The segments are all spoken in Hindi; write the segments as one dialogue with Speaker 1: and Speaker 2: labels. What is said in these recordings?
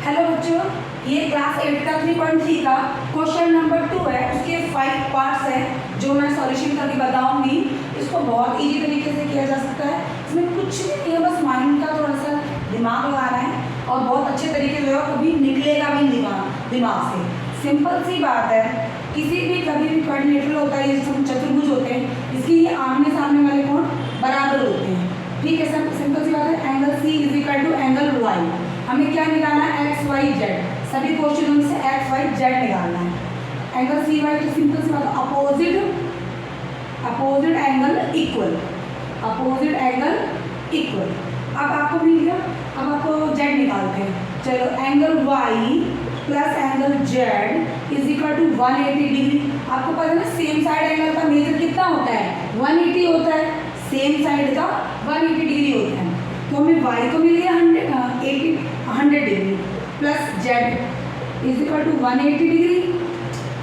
Speaker 1: हेलो बच्चों, ये क्लास 8 का 3.3 का क्वेश्चन नंबर 2 है। उसके 5 पार्ट्स हैं जो मैं सॉल्यूशन करके बताऊंगी। इसको बहुत इजी तरीके से किया जा सकता है। इसमें कुछ भी नहीं है, बस माइंड का थोड़ा सा दिमाग लगाना है और बहुत अच्छे तरीके से कभी निकलेगा भी दिमाग से। सिंपल सी बात है, किसी भी कभी भी कोऑर्डिनेटर होता है, ये चतुर्भुज होते हैं, इसकी ये आमने सामने वाले कोण बराबर होते हैं। ठीक है सर, सिंपल सी बात है। Angle C is equal to angle Y. हमें क्या निकालना है? X Y Z. सभी क्वेश्चनों से एक्स वाई जेड निकालना है। एंगल सी वाई तो सिंपल सी बात है, opposite angle equal, opposite angle equal. अब आपको मिल गया, अब आपको जेड निकालते हैं। चलो, angle Y plus angle Z is equal to 180 degree. आपको पता है ना, सेम साइड एंगल का मेजर कितना होता है? 180 होता है। सेम साइड का 180 डिग्री होता है। तो हमें y को मिल गया 100 degree plus z is equal to 180 degree,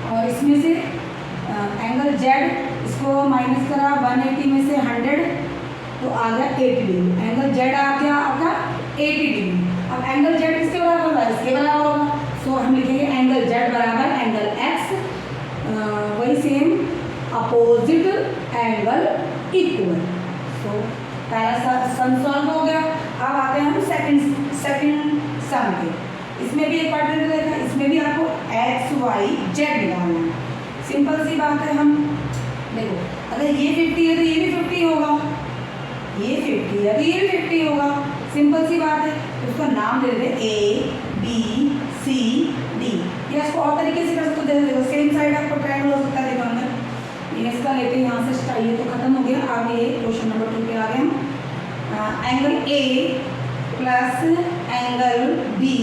Speaker 1: और इसमें से एंगल z इसको माइनस करा 180 में से 100 तो आ गया 80 डिग्री। एंगल z आ गया आपका 80 डिग्री। अब एंगल z किसके बराबर होगा? इसके बराबर होगा। सो हम लिखेंगे एंगल z बराबर एंगल x, वही सेम अपोजिट एंगल इक्वल। सो पहला सम सॉल्व हो गया। अब आते हैं हम सेकंड सम के। इसमें भी एक पार्ट देखा, इसमें भी आपको एक्स वाई जेड निकालना है। सिंपल सी बात है। हम देखो, अगर ये 50 है तो ये भी 50 होगा, ये 50 है तो ये भी 50 होगा। सिंपल सी बात है। तो उसका नाम दे देते ए बी सी डी, या इसको और तरीके से कर सकते हो। देखो, सेम साइड आपको ट्रायंगल हो सकता है। देखो अंदर इसका लेते हैं, यहाँ से चाहिए तो खत्म हो गया। आगे क्वेश्चन नंबर 2 पे आ गए हम। Angle A plus angle B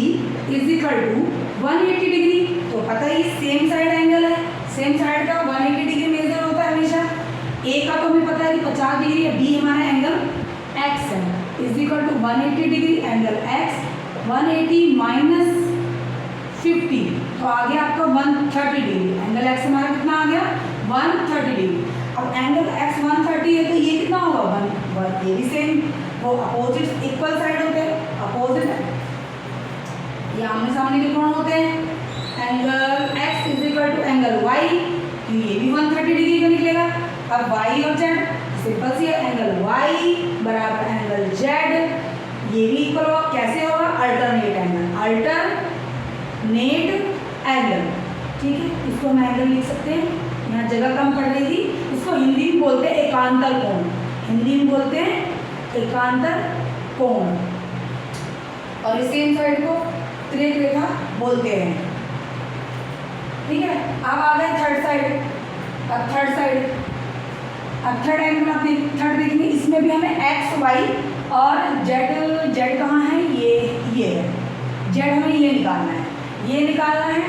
Speaker 1: is equal to 180 degree. तो पता ही सेम साइड एंगल है, सेम साइड का 180 डिग्री मेजर होता है हमेशा। ए का तो हमें पता है कि 50 डिग्री है, बी हमारा एंगल एक्स है, is equal to 180 degree angle X. 180 minus 50 तो आ गया आपका 130 डिग्री। एंगल एक्स हमारा कितना आ गया? 130 डिग्री। अब एंगल एक्स 130 है तो ये कितना होगा? 1। ये भी सेम, वो अपोजिट इक्वल साइड होते हैं, अपोजिट है, ये आमने सामने के कोण होते हैं। Angle X is equal to angle Y, तो ये भी 130 डिग्री का निकलेगा। अब वाई और जेड सिंपल सी है, एंगल वाई बराबर एंगल जेड, ये भी इक्वल होगा। कैसे होगा? Alternate angle, alternate angle. ठीक है, इसको हम एंगल लिख सकते हैं, यहाँ जगह कम पड़ रही थी। इसको हिंदी में बोलते हैं एकांतर कोण, हिंदी में बोलते हैं एकांतर कोण। और इस सेम साइड को तिर्यक रेखा बोलते हैं। ठीक है, अब आ गए थर्ड साइड। अब थर्ड एंगल अपनी थर्ड देखनी। इसमें भी हमें एक्स वाई और जेड कहाँ है? ये है जेड, हमें ये निकालना है, ये निकालना है।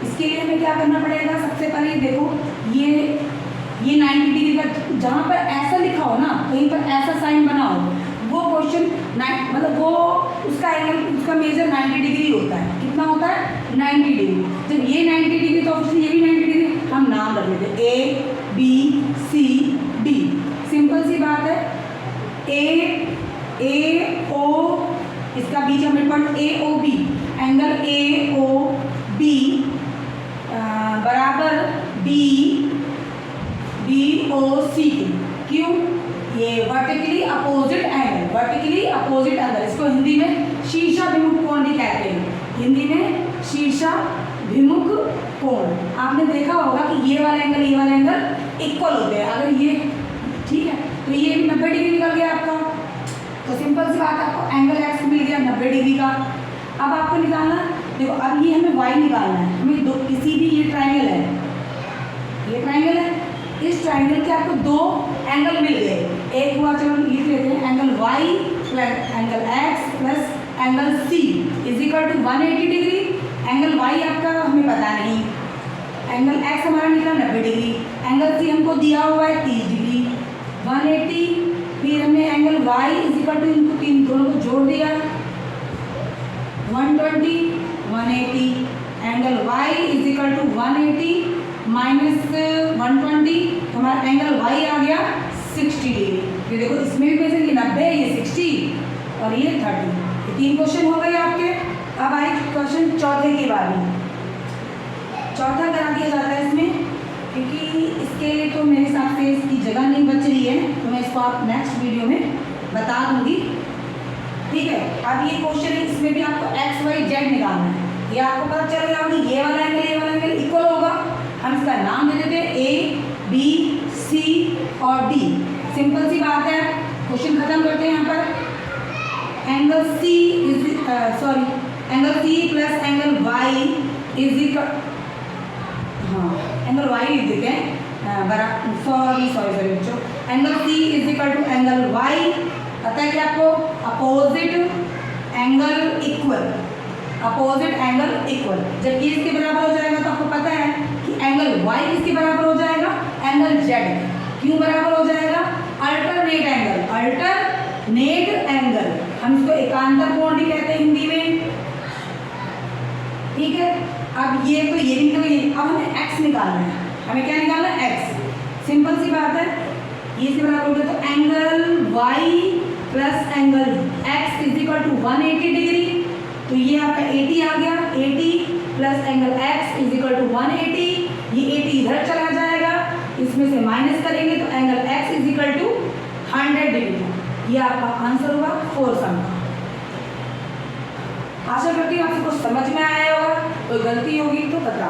Speaker 1: इसके लिए हमें क्या करना पड़ेगा? सबसे पहले देखो, ये 90 डिग्री का जहाँ पर ऐसा लिखा हो ना, कहीं पर ऐसा साइन बना हो, वो क्वेश्चन मतलब वो उसका एंगल, उसका मेजर 90 डिग्री होता है। कितना होता है? 90 डिग्री। जब ये 90 डिग्री तो ऑब्वियसली ये भी 90 डिग्री। हम नाम रख लेते हैं A B C D. Simple सी बात है। ए ओ, इसका बीच में mid point A O B, angle A O B बराबर बी ओ सी के। क्यों? ये वर्टिकली अपोजिट एंगल, इसको हिंदी में शीर्षाभिमुख कोण भी कहते हैं। हिंदी में शीर्षाभिमुख कोण। आपने देखा होगा कि ये वाला एंगल इक्वल होते हैं। अगर ये ठीक है तो ये 90 डिग्री निकल गया आपका। तो सिंपल सी बात, आपको एंगल एक्स मिल गया 90 डिग्री का। अब आपको निकालना, देखो अब ये हमें y निकालना है। हमें दो, किसी भी ये ट्राइंगल है, ये ट्राइंगल है, इस ट्राइंगल के आपको दो एंगल मिल गए। एक हुआ, चलो लिख लेते हैं, angle y plus angle x plus angle c is equal to 180 degree. Angle y आपका हमें पता नहीं, एंगल x हमारा निकला 90 डिग्री, एंगल c हमको दिया हुआ है 30 डिग्री। 180, फिर हमने angle y is equal to इनको तीन दोनों को जोड़ दिया, 120 180। Angle y is equal to 180 minus 120, हमारा एंगल y आ गया 60 डिग्री। ये देखो, इसमें भी वैसे ये 90 है, ये 60 और ये 30। ये 3 क्वेश्चन हो गए आपके। अब आए क्वेश्चन चौथे की बारी। चौथा करा दिया जाता है इसमें, क्योंकि इसके लिए तो मेरे हिसाब से इसकी जगह नहीं बच रही है, तो मैं इसको आप नेक्स्ट वीडियो में बता दूंगी। ठीक है, अब ये क्वेश्चन है, इसमें भी आपको एक्स वाई जेड निकालना है। ये आपको पता चल गया कि ये वाला एंगल इक्वल होगा, हम इसका नाम दे देते हैं ए बी सी और डी। सिंपल सी बात है, क्वेश्चन खत्म करते हैं। यहाँ पर angle C angle C plus angle Y is equal, हाँ एंगल वाई लिख देते हैं, बराबर सॉरी बच्चों, angle C is equal to angle Y. पता है कि आपको opposite angle equal, opposite angle equal, जब ये इसके बराबर हो जाएगा तो आपको पता है कि एंगल वाई किसके बराबर हो जाएगा, एंगल जेड। क्यों बराबर हो जाएगा, अल्टरनेट एंगल, अल्टरनेट एंगल, हम इसको एकांतर कोण भी कहते हैं हिंदी में। ठीक है, अब ये तो ये भी निकल, अब हमें एक्स निकालना है। हमें क्या निकालना है, एक्स। सिंपल सी बात है, ये इसके बराबर हो गया, तो angle Y plus angle X is equal to 180 degree. तो ये आपका 80 आ गया, 80 plus angle X is equal to 180। ये 80 इधर चला जाएगा, इसमें से माइनस करेंगे तो angle X is equal to 100 degree. ये आपका आंसर हुआ 4 सम का। आशा करती हूँ आपको कुछ समझ में आया होगा, कोई गलती होगी तो बता।